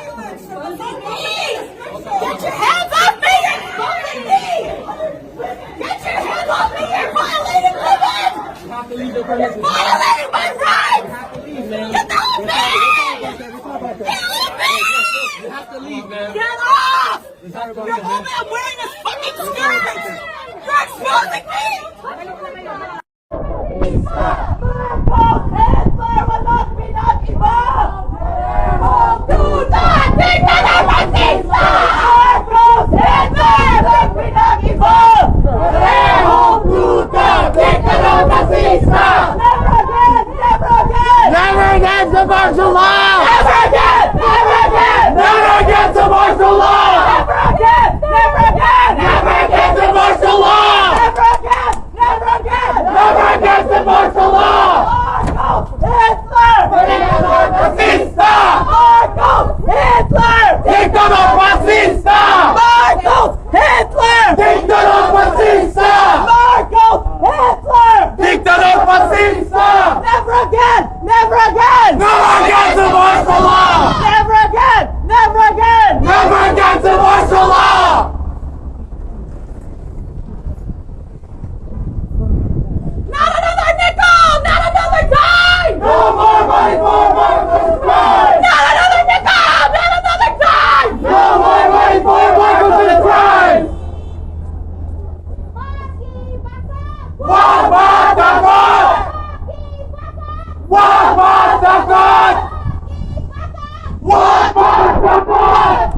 Get your hands off me! You're exposing me! Get your hands off me! You're violating women! You're violating my rights! Get off me! Get off me! You have to leave, man. Get off! You're holding, I'm wearing this fucking skirt! You're exposing me! Marcos Hitler will not be nagwawala! Do not think that I'm racista! Marcos Hitler will be nagwawala! Puta, think that I'm racista! Never again! Never again! Never again to martial law! Never again! Never again! Never again to martial law! Never again! Never again! Never again to martial law! Never again! Never again! Never again to martial law! Marcos Hitler! Dictador fascista! Marcos Hitler! Dictador fascista! Marcos Hitler! Dictador fascista! Marcos Hitler! Dictador fascista! Never again! Never again! Never again to martial law! Never again! Never again! Never again to martial law! Not another nickel! Not another dime! No more money for Marcos' crime! Not another nickel! Not another dime! No more money for Marcos' crime! Wabatagot! Wabatagot! Wabatagot!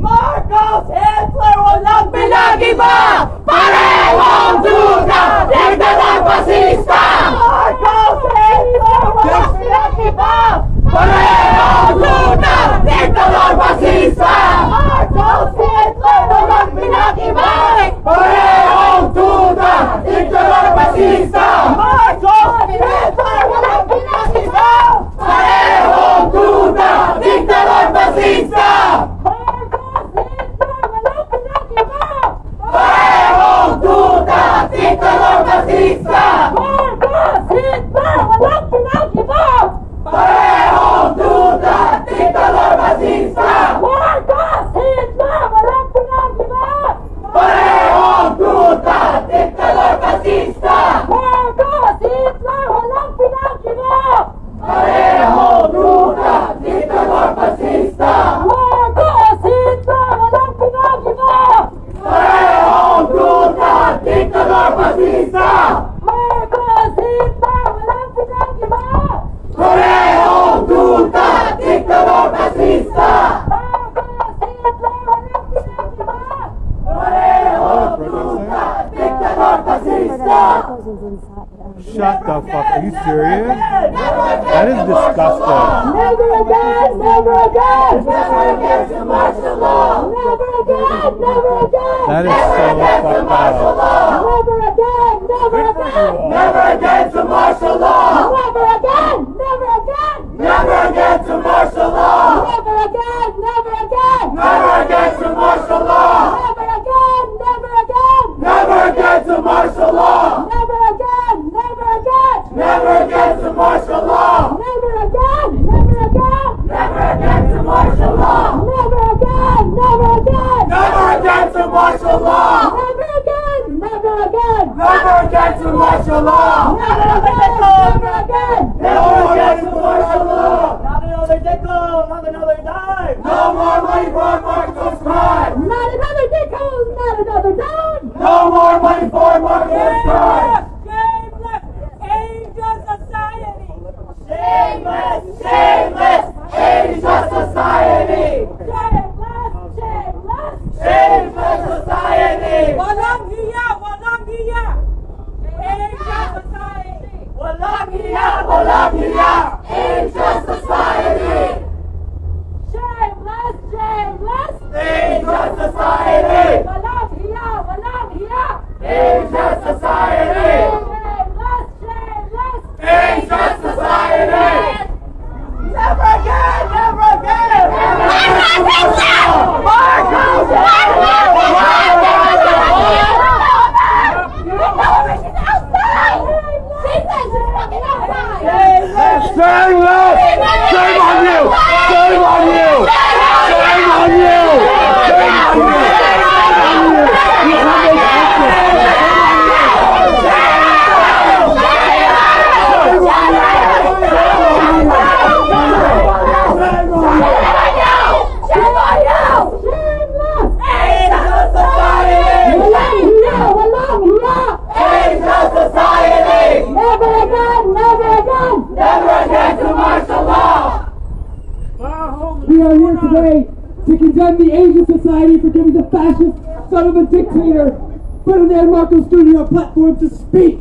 Marcos Hitler walang pinagiba! Parehong duda! Dictador fascista! Marcos Hitler walang pinagiba! Parehong duda! Dictador fascista! Marcos Hitler walang pinagiba! Parehong duda! Dictador fascista! Marcos Hitler walang pinagiba! Parehong duda! Dictador fascista! Parehong duda! Dictador fascista! Marcos Hitler walang pinagiba! Parehong duda! Dictador fascista! Marcos Hitler walang pinagiba! Parehong duda! Dictador fascista! Marcos Hitler walang pinagiba! Parehong duda! Dictador fascista! Marcos Hitler walang pinagiba! Parehong duda! Dictador fascista! Marcos Hitler walang pinagiba! Parehong duda! Dictador fascista! Marcos Hitler walang pinagiba! Parehong duda! Dictador fascista! Shut the fuck, are you serious? That is disgusting. Never again! Never again! Never again to martial law! Never again! Never again! That is so fucked up. Never again! Never again! Never again to martial law! Never again! Never again! Never again to martial law! Never again! Never again! Never again to martial law! Never again! Never again! Never again to martial law! Never again! Never again! Never again to martial law! Never again! Never again! Never again to martial law! Never again! Never again! Never again to martial law! Never again! Never again! Never again to martial law! Never again! Never again to martial law! Not another nickel, not another dime. No more money for Marcos' crime! Not another nickel! Not another dime! No more money for Marcos' crime! Shameless, angel society. Shameless, shameless, Asia society! Shameless! Shameless! Shameless society! Walang hiya, walang hiya. Angel society. Walang hiya, walang hiya! Asia society! Shameless! Shameless! Asia society! Walang hiya! Walang hiya! Asia society! Shameless! Shameless! Asia society! Never again! Never again! Marcos! Shame on you! Shame on you! are here today to condemn the Asian society for giving the fascist son of a dictator, Ferdinand Marcos Jr. a platform to speak.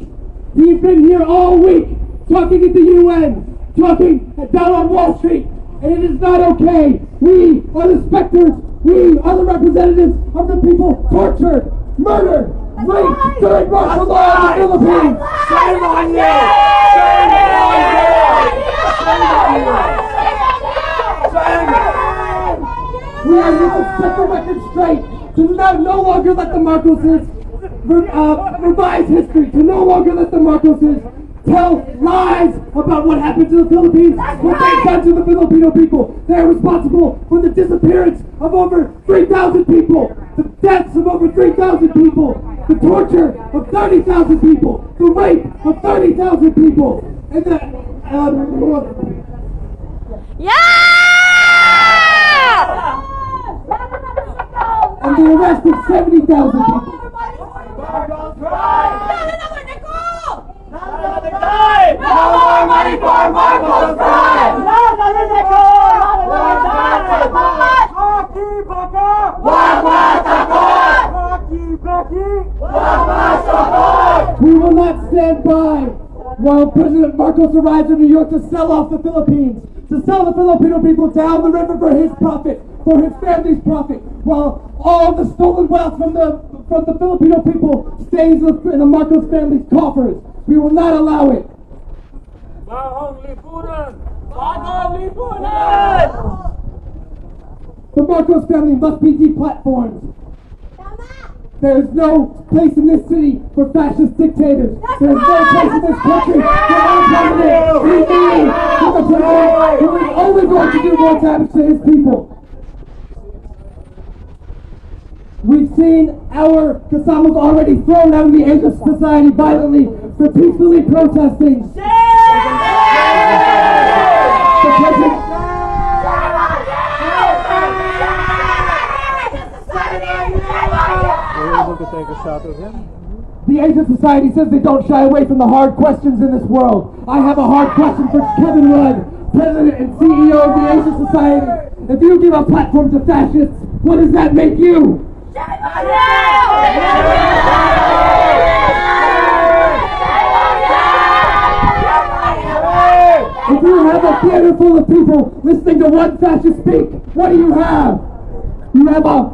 He's been here all week, talking at the UN, talking down on Wall Street, and it is not okay. We are the specters. We are the representatives of the people tortured, murdered, raped during martial law in the Philippines. Shame on you! We are here to set the record straight, to no longer let the Marcoses revise history, to no longer let the Marcoses tell lies about what happened to the Philippines, what they've done to the Filipino people. They are responsible for the disappearance of over 3,000 people, the deaths of over 3,000 people, the torture of 30,000 people, the rape of 30,000 people, and the and the arrest of 70,000 people. Marcos cries! Not another dime! No more money for Marcos cries! Not another nickel! Not another dime! Hockey baka! Wagwa takot! Hockey baki! Wagwa takot! We will not stand by while President Marcos arrives in New York to sell off the Philippines, to sell the Filipino people down the river for his profit, for his family's profit, while all the stolen wealth from the Filipino people stays in the Marcos family's coffers. We will not allow it. Bahong lipunan! Bahong lipunan! The Marcos family must be deplatformed. There is no place in this city for fascist dictators. There is no place in this country for our president, for the president who is only going to do more damage to his people. We've seen our Kasamas already thrown out of the Asian society violently for peacefully protesting. We're able to take a shot of him. The Asian Society says they don't shy away from the hard questions in this world. I have a hard question for Kevin Rudd, President and CEO of the Asian Society. If you give a platform to fascists, what does that make you? If you have a theater full of people listening to one fascist speak, what do you have? You have a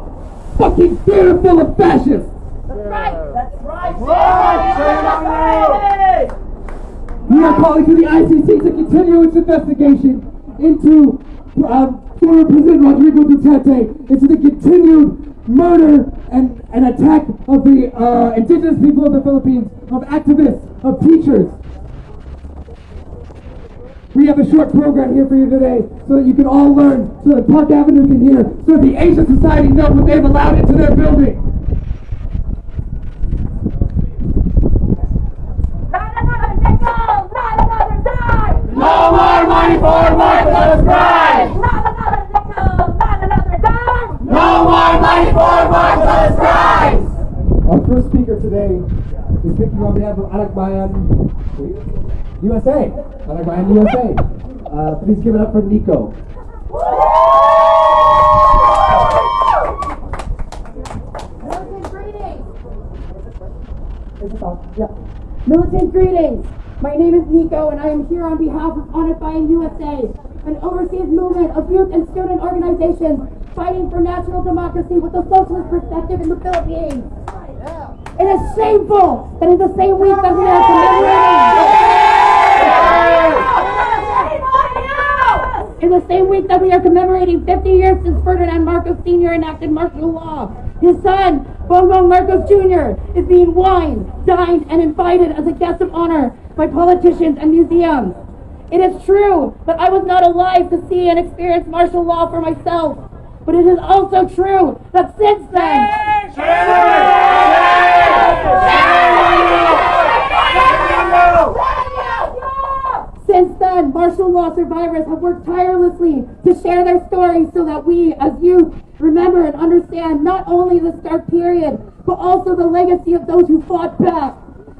fucking theater full of fascists. That's right! We are calling to the ICC to continue its investigation into former President Rodrigo Duterte, into the continued murder and attack of the indigenous people of the Philippines, of activists, of teachers. We have a short program here for you today so that you can all learn, so that Park Avenue can hear, so that the Asian Society know what they've allowed into their building. Not another nickel! Not another dime! No more money for Marcos cries! Not another nickel! Not another dime! No more money for Marcos cries! Our first speaker today is speaking on behalf of Anak Bayan USA. Anak Bayan USA. Please give it up for Nico. Militant greetings! My name is Nico and I am here on behalf of Anak Bayan USA, an overseas movement of youth and student organizations fighting for national democracy with a socialist perspective in the Philippines. It is shameful that in the same week that we are commemorating 50 years since Ferdinand Marcos Sr. enacted martial law, his son, Bongbong Marcos Jr., is being wined, dined, and invited as a guest of honor by politicians and museums. It is true that I was not alive to see and experience martial law for myself, but it is also true that since then, martial law survivors have worked tirelessly to share their stories so that we, as youth, remember and understand not only the stark period, but also the legacy of those who fought back.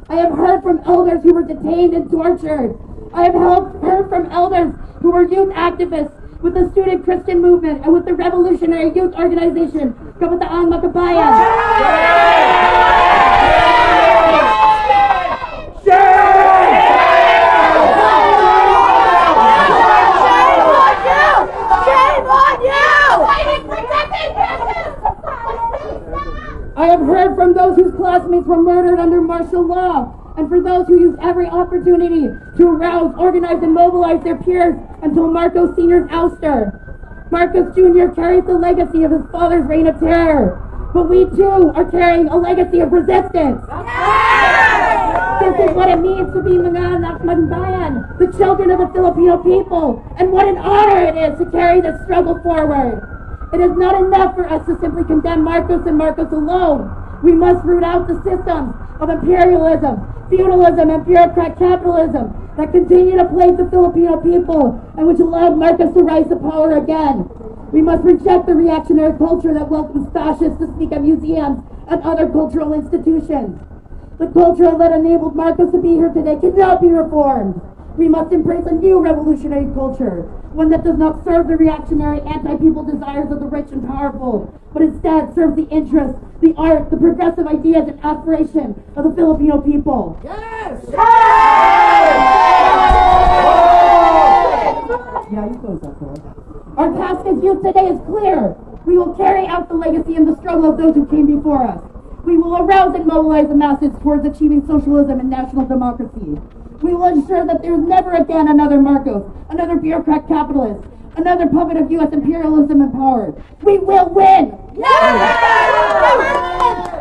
I have heard from elders who were detained and tortured. I have heard from elders who were youth activists with the Student Christian Movement, and with the Revolutionary Youth Organization, Kabataan Makabayan. I have heard from those whose classmates were murdered under martial law, and for those who use every opportunity to arouse, organize, and mobilize their peers until Marcos Sr.'s ouster. Marcos Jr. carries the legacy of his father's reign of terror, but we too are carrying a legacy of resistance. This is what it means to be mga anak bayan, the children of the Filipino people, and what an honor it is to carry this struggle forward. It is not enough for us to simply condemn Marcos and Marcos alone. We must root out the systems of imperialism, feudalism, and bureaucrat capitalism that continue to plague the Filipino people and which allowed Marcos to rise to power again. We must reject the reactionary culture that welcomes fascists to speak at museums and other cultural institutions. The culture that enabled Marcos to be here today cannot be reformed. We must embrace a new revolutionary culture, one that does not serve the reactionary anti-people desires of the rich and powerful, but instead serves the interests, the art, the progressive ideas, and aspiration of the Filipino people. Yes! Yeah, you close that door. Our task as youth today is clear. We will carry out the legacy and the struggle of those who came before us. We will arouse and mobilize the masses towards achieving socialism and national democracy. We will ensure that there is never again another Marcos, another bureaucrat capitalist, another puppet of U.S. imperialism and power. We will win!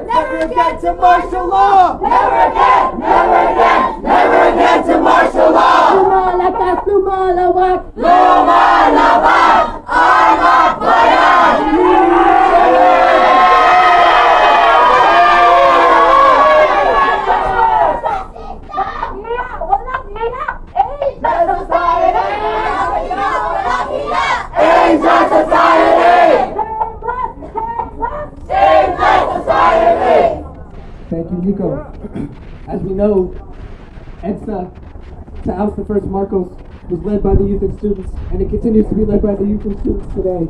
Never again to martial law! Never again! Never again! Never again to martial law! Lumalakas, lumalawak! Lumalabas! Ang bayan! Thank you, Nico. As we know, EDSA, to oust the first Marcos, was led by the youth and students, and it continues to be led by the youth and students today.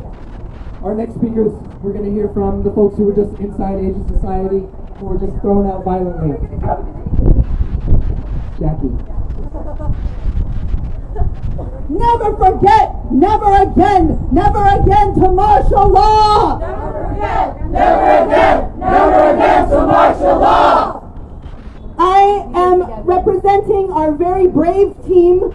Our next speakers, we're going to hear from the folks who were just inside Asian society, who were just thrown out violently. Jackie. Never forget, never again to martial law! Never again! Never again to martial law! I am representing our very brave team